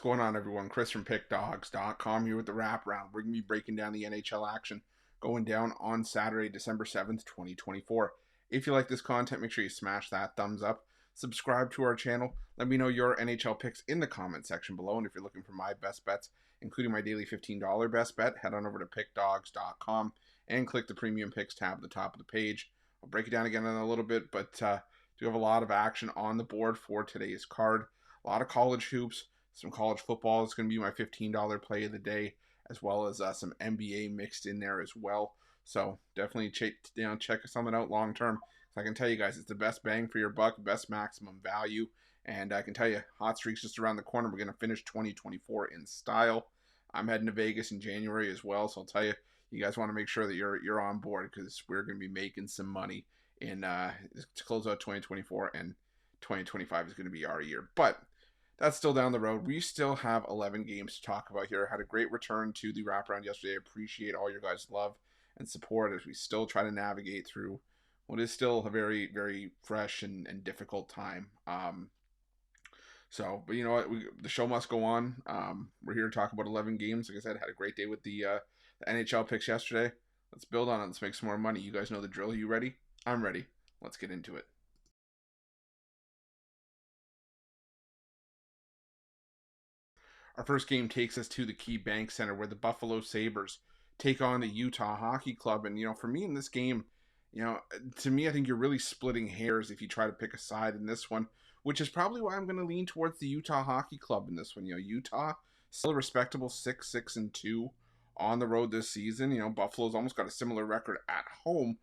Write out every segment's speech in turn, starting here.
going on, everyone? Chris from Pickdawgz.com here with the Wraparound. We're going to be breaking down the NHL action going down on Saturday, December 7th, 2024. If you like this content, make sure you smash that thumbs up. Subscribe to our channel. Let me know your NHL picks in the comment section below. And if you're looking for my best bets, including my daily $15 best bet, head on over to Pickdawgz.com and click the Premium Picks tab at the top of the page. I'll break it down again in a little bit, but do have a lot of action on the board for today's card. A lot of college hoops. Some college football is going to be my $15 play of the day, as well as some NBA mixed in there as well. So definitely check something out long term. So I can tell you guys, it's the best bang for your buck, best maximum value. And I can tell you, hot streak's just around the corner. We're going to finish 2024 in style. I'm heading to Vegas in January as well. So I'll tell you, you guys want to make sure that you're on board, because we're going to be making some money in to close out 2024, and 2025 is going to be our year. But that's still down the road. We still have 11 games to talk about here. Had a great return to the wraparound yesterday. I appreciate all your guys' love and support as we still try to navigate through what is still a very, very fresh and difficult time. But you know what? The show must go on. We're here to talk about 11 games. Like I said, had a great day with the NHL picks yesterday. Let's build on it. Let's make some more money. You guys know the drill. You ready? I'm ready. Let's get into it. Our first game takes us to the Key Bank Center, where the Buffalo Sabres take on the Utah Hockey Club. And, for me in this game, to me, I think you're really splitting hairs if you try to pick a side in this one, which is probably why I'm going to lean towards the Utah Hockey Club in this one. Utah, still a respectable 6-6-2 on the road this season. Buffalo's almost got a similar record at home.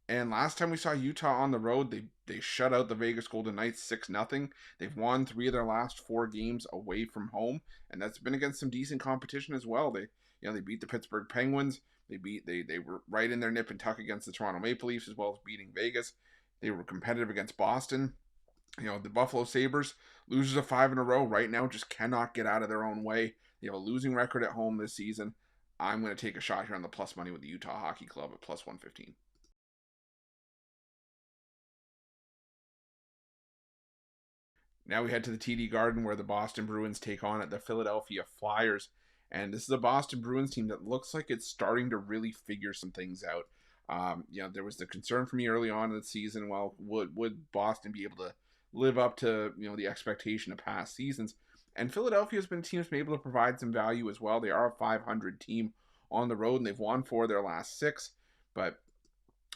And last time we saw Utah on the road, they shut out the Vegas Golden Knights 6-0. They've won 3 of their last 4 games away from home, and that's been against some decent competition as well. They beat the Pittsburgh Penguins. They were right in their nip and tuck against the Toronto Maple Leafs, as well as beating Vegas. They were competitive against Boston. The Buffalo Sabres, losers of 5 in a row right now, just cannot get out of their own way. They have a losing record at home this season. I'm going to take a shot here on the plus money with the Utah Hockey Club at plus 115. Now we head to the TD Garden, where the Boston Bruins take on the Philadelphia Flyers. And this is a Boston Bruins team that looks like it's starting to really figure some things out. There was the concern for me early on in the season, well, would Boston be able to live up to, the expectation of past seasons? And Philadelphia's been a team that's been able to provide some value as well. They are a 500 team on the road, and they've won 4 of their last 6. But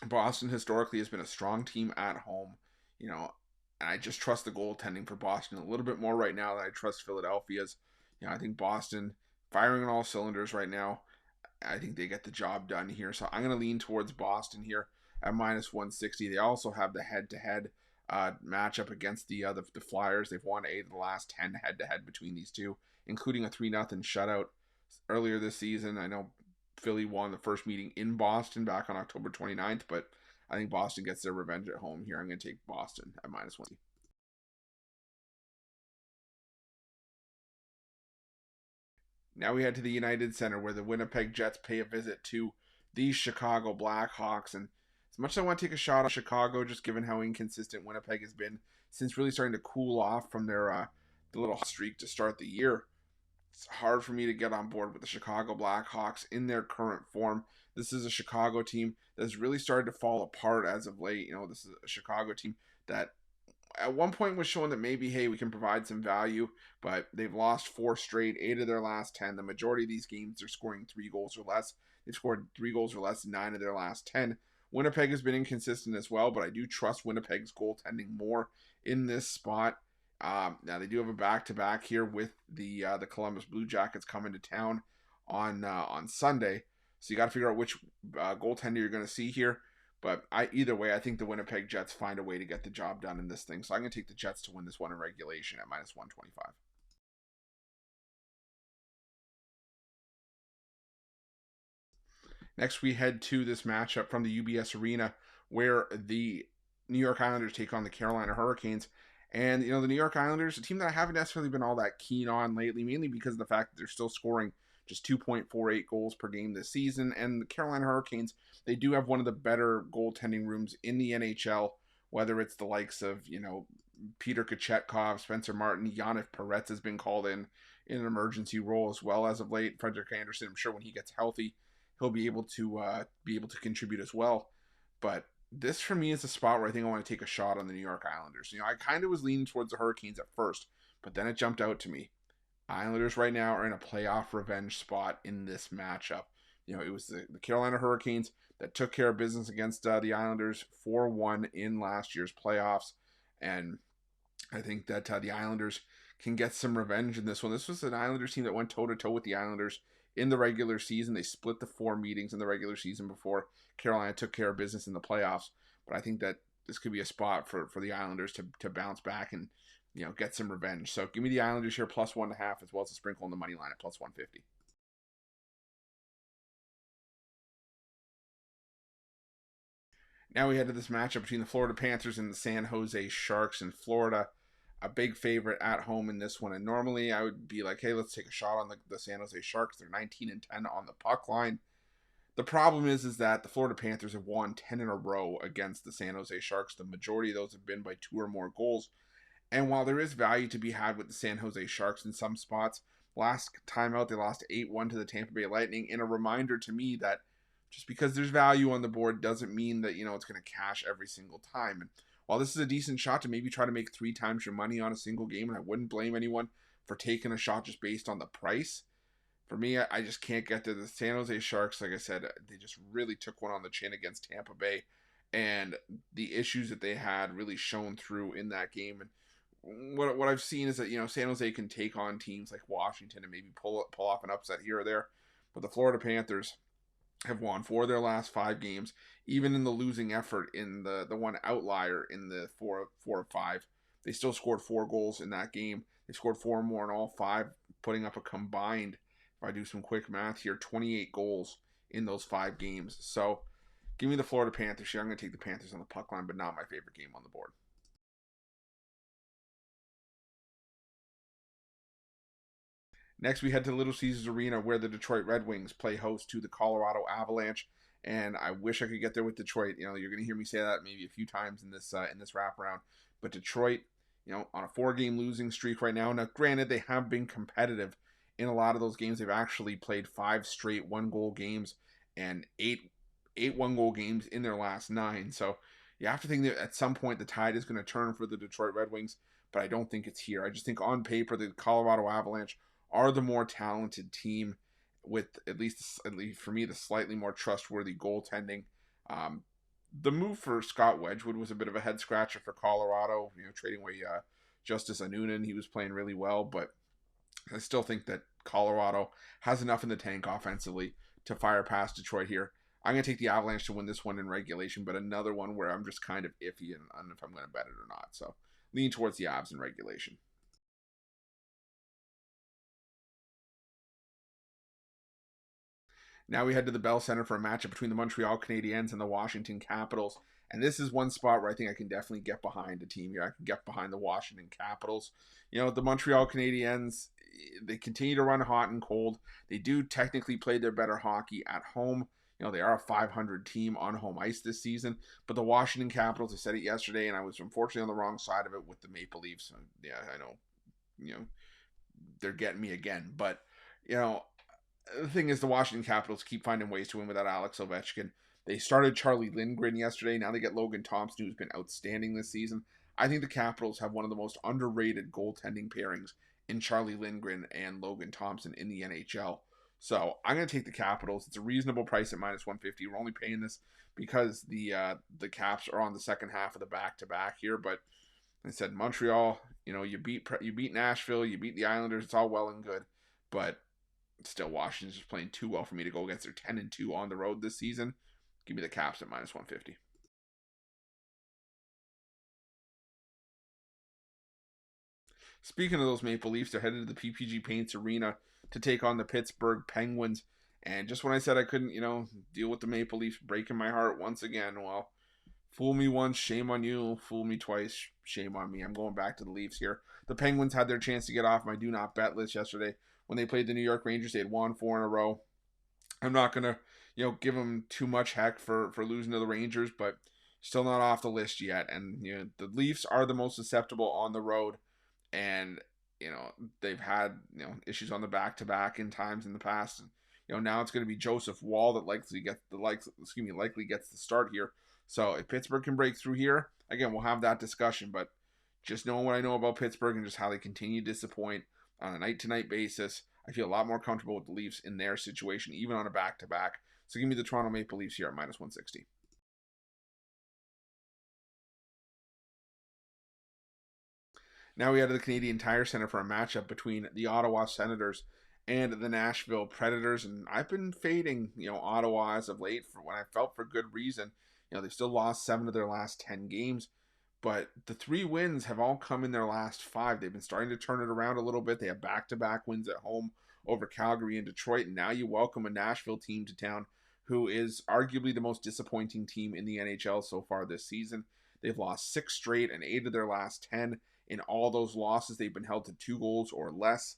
Boston historically has been a strong team at home, and I just trust the goaltending for Boston a little bit more right now than I trust Philadelphia's. I think Boston firing on all cylinders right now. I think they get the job done here. So I'm going to lean towards Boston here at minus 160. They also have the head-to-head matchup against the Flyers. They've won 8 of the last 10 head-to-head between these two, including a 3-0 shutout earlier this season. I know Philly won the first meeting in Boston back on October 29th, but I think Boston gets their revenge at home here. I'm going to take Boston at minus 1. Now we head to the United Center, where the Winnipeg Jets pay a visit to the Chicago Blackhawks. And as much as I want to take a shot on Chicago, just given how inconsistent Winnipeg has been since really starting to cool off from their the little streak to start the year, it's hard for me to get on board with the Chicago Blackhawks in their current form. This is a Chicago team that's really started to fall apart as of late. This is a Chicago team that at one point was showing that maybe, hey, we can provide some value, but they've lost 4 straight, 8 of their last 10. The majority of these games, they're scoring 3 goals or less. They've scored 3 goals or less in 9 of their last 10. Winnipeg has been inconsistent as well, but I do trust Winnipeg's goaltending more in this spot. Now they do have a back-to-back here with the Columbus Blue Jackets coming to town on Sunday, so you got to figure out which goaltender you're going to see here. But either way, I think the Winnipeg Jets find a way to get the job done in this thing. So I'm going to take the Jets to win this one in regulation at minus 125. Next, we head to this matchup from the UBS Arena, where the New York Islanders take on the Carolina Hurricanes. And, the New York Islanders, a team that I haven't necessarily been all that keen on lately, mainly because of the fact that they're still scoring just 2.48 goals per game this season. And the Carolina Hurricanes, they do have one of the better goaltending rooms in the NHL, whether it's the likes of, Peter Kochetkov, Spencer Martin, Yannick Peretz has been called in. in an emergency role as well as of late. Frederick Anderson, I'm sure when he gets healthy, he'll be able to contribute as well. But this for me is a spot where I think I want to take a shot on the New York Islanders. I kind of was leaning towards the Hurricanes at first, but then it jumped out to me. Islanders right now are in a playoff revenge spot in this matchup. It was the Carolina Hurricanes that took care of business against the Islanders 4-1 in last year's playoffs. And I think that the Islanders can get some revenge in this one. This was an Islanders team that went toe-to-toe with the Islanders in the regular season. They split the 4 meetings in the regular season before Carolina took care of business in the playoffs. But I think that this could be a spot for the Islanders to bounce back and get some revenge. So give me the Islanders here plus 1.5 as well as a sprinkle on the money line at plus 150. Now we head to this matchup between the Florida Panthers and the San Jose Sharks. In Florida, a big favorite at home in this one. And normally I would be like, hey, let's take a shot on the San Jose Sharks. They're 19-10 on the puck line. The problem is that the Florida Panthers have won 10 in a row against the San Jose Sharks. The majority of those have been by 2 or more goals. And while there is value to be had with the San Jose Sharks in some spots, last time out they lost 8-1 to the Tampa Bay Lightning. And a reminder to me that just because there's value on the board doesn't mean that, it's going to cash every single time. And while this is a decent shot to maybe try to make 3 times your money on a single game, and I wouldn't blame anyone for taking a shot just based on the price, for me, I just can't get to the San Jose Sharks. Like I said, they just really took one on the chin against Tampa Bay, and the issues that they had really shone through in that game. And what I've seen is that, San Jose can take on teams like Washington and maybe pull off an upset here or there, but the Florida Panthers have won 4 of their last 5 games, even in the losing effort in the one outlier in the 4 of 5. They still scored 4 goals in that game. They scored 4 more in all 5, putting up a combined, if I do some quick math here, 28 goals in those 5 games. So give me the Florida Panthers here. I'm going to take the Panthers on the puck line, but not my favorite game on the board. Next, we head to Little Caesars Arena, where the Detroit Red Wings play host to the Colorado Avalanche. And I wish I could get there with Detroit. You're going to hear me say that maybe a few times in this wraparound. But Detroit, on a 4-game losing streak right now. Now, granted, they have been competitive in a lot of those games. They've actually played 5 straight 1-goal games and 8 1-goal games in their last 9. So you have to think that at some point the tide is going to turn for the Detroit Red Wings. But I don't think it's here. I just think on paper the Colorado Avalanche are the more talented team with at least for me the slightly more trustworthy goaltending. The move for Scott Wedgwood was a bit of a head scratcher for Colorado, trading away Justice Anunin. He was playing really well, but I still think that Colorado has enough in the tank offensively to fire past Detroit here. I'm going to take the Avalanche to win this one in regulation, but another one where I'm just kind of iffy on if I'm going to bet it or not. So lean towards the Avs in regulation. Now we head to the Bell Center for a matchup between the Montreal Canadiens and the Washington Capitals. And this is one spot where I think I can definitely get behind a team here. I can get behind the Washington Capitals. The Montreal Canadiens, they continue to run hot and cold. They do technically play their better hockey at home. They are a 500 team on home ice this season. But the Washington Capitals, I said it yesterday, and I was unfortunately on the wrong side of it with the Maple Leafs. Yeah, I know, they're getting me again. But, the thing is, the Washington Capitals keep finding ways to win without Alex Ovechkin. They started Charlie Lindgren yesterday. Now they get Logan Thompson, who's been outstanding this season. I think the Capitals have one of the most underrated goaltending pairings in Charlie Lindgren and Logan Thompson in the NHL. So I'm going to take the Capitals. It's a reasonable price at minus 150. We're only paying this because the Caps are on the second half of the back-to-back here. But I said Montreal, you beat Nashville, you beat the Islanders. It's all well and good, but still, Washington's just playing too well for me to go against their 10-2 on the road this season. Give me the Caps at minus 150. Speaking of those Maple Leafs, they're headed to the PPG Paints Arena to take on the Pittsburgh Penguins. And just when I said I couldn't, deal with the Maple Leafs breaking my heart once again, well, fool me once, shame on you. Fool me twice, shame on me. I'm going back to the Leafs here. The Penguins had their chance to get off my do not bet list yesterday. When they played the New York Rangers, they had won 4 in a row. I'm not going to, give them too much heck for losing to the Rangers, but still not off the list yet. And, the Leafs are the most susceptible on the road. And they've had, issues on the back-to-back in times in the past. And, now it's going to be Joseph Wall that likely gets the start here. So if Pittsburgh can break through here, again, we'll have that discussion. But just knowing what I know about Pittsburgh and just how they continue to disappoint on a night-to-night basis, I feel a lot more comfortable with the Leafs in their situation, even on a back-to-back. So give me the Toronto Maple Leafs here at -160. Now we head to the Canadian Tire Center for a matchup between the Ottawa Senators and the Nashville Predators. And I've been fading, Ottawa as of late for when I felt for good reason. They've still lost 7 of their last 10 games, but the 3 wins have all come in their last 5. They've been starting to turn it around a little bit. They have back-to-back wins at home over Calgary and Detroit. And now you welcome a Nashville team to town who is arguably the most disappointing team in the NHL so far this season. They've lost 6 straight and 8 of their last 10. In all those losses, they've been held to 2 goals or less,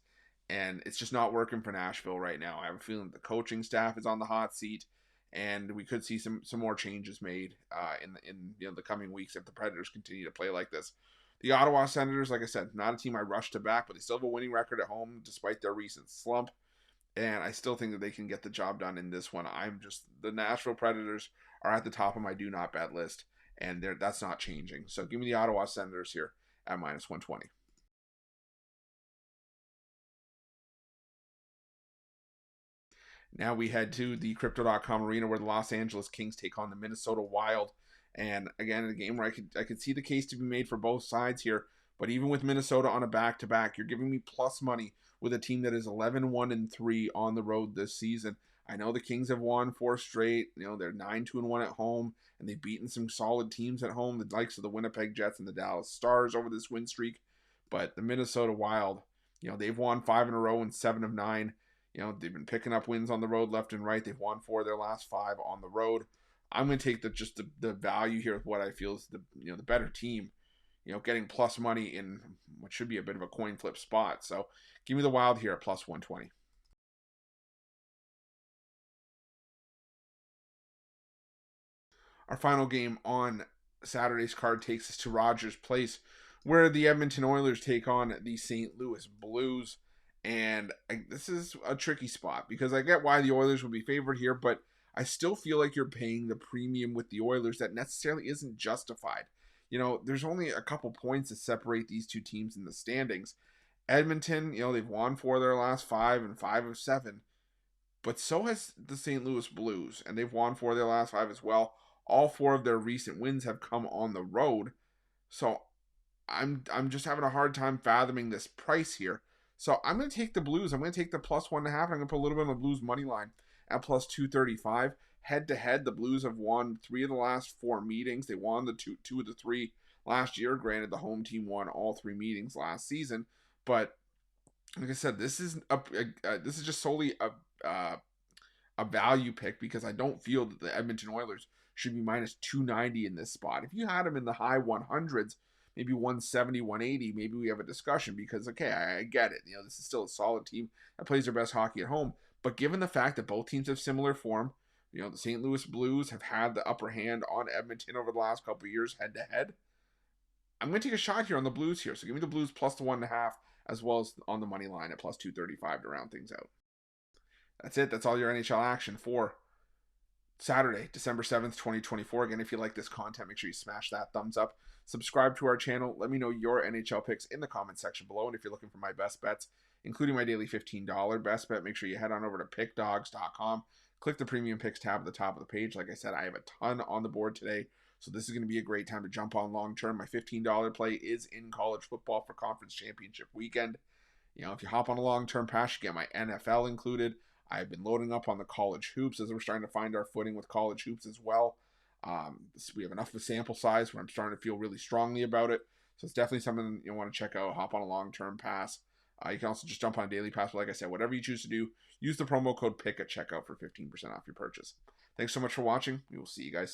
and it's just not working for Nashville right now. I have a feeling the coaching staff is on the hot seat, and we could see some more changes made in the coming weeks if the Predators continue to play like this. The Ottawa Senators, like I said, not a team I rush to back, but they still have a winning record at home despite their recent slump, and I still think that they can get the job done in this one. The Nashville Predators are at the top of my do not bet list, and that's not changing. So give me the Ottawa Senators here at -120. Now we head to the Crypto.com arena where the Los Angeles Kings take on the Minnesota Wild. And again, in a game where I could see the case to be made for both sides here. But even with Minnesota on a back-to-back, you're giving me plus money with a team that is 11-1-3 on the road this season. I know the Kings have won 4 straight. They're 9-2-1 at home, and they've beaten some solid teams at home, the likes of the Winnipeg Jets and the Dallas Stars over this win streak. But the Minnesota Wild, they've won 5 in a row and 7 of 9. They've been picking up wins on the road left and right. They've won 4 of their last 5 on the road. I'm going to take the value here with what I feel is the better team, getting plus money in what should be a bit of a coin flip spot. So give me the Wild here at +120. Our final game on Saturday's card takes us to Rogers Place, where the Edmonton Oilers take on the St. Louis Blues. And this is a tricky spot because I get why the Oilers would be favored here, but I still feel like you're paying the premium with the Oilers that necessarily isn't justified. There's only a couple points that separate these two teams in the standings. Edmonton, they've won 4 of their last 5 and 5 of 7, but so has the St. Louis Blues, and they've won 4 of their last 5 as well. All 4 of their recent wins have come on the road. So I'm just having a hard time fathoming this price here. So I'm going to take the Blues. I'm going to take the +1.5. I'm going to put a little bit on the Blues money line at +235. Head to head, the Blues have won 3 of the last 4 meetings. They won the two of the 3 last year. Granted, the home team won all 3 meetings last season, but like I said, this is just solely a value pick because I don't feel that the Edmonton Oilers should be -290 in this spot. If you had them in the high 100s, maybe 170, 180, maybe we have a discussion because, okay, I get it. This is still a solid team that plays their best hockey at home. But given the fact that both teams have similar form, the St. Louis Blues have had the upper hand on Edmonton over the last couple of years head to head. I'm going to take a shot here on the Blues here. So give me the Blues +1.5 as well as on the money line at +235 to round things out. That's it. That's all your NHL action for Saturday, December 7th, 2024. Again, if you like this content, make sure you smash that thumbs up. Subscribe to our channel. Let me know your NHL picks in the comment section below. And if you're looking for my best bets, including my daily $15 best bet, make sure you head on over to pickdawgz.com. Click the premium picks tab at the top of the page. Like I said, I have a ton on the board today. So this is going to be a great time to jump on long term. My $15 play is in college football for conference championship weekend. If you hop on a long term pass, you get my NFL included. I've been loading up on the college hoops as we're starting to find our footing with college hoops as well. We have enough of a sample size where I'm starting to feel really strongly about it. So it's definitely something you want to check out. Hop on a long-term pass. You can also just jump on a daily pass. But like I said, whatever you choose to do, use the promo code PICK at checkout for 15% off your purchase. Thanks so much for watching. We will see you guys soon.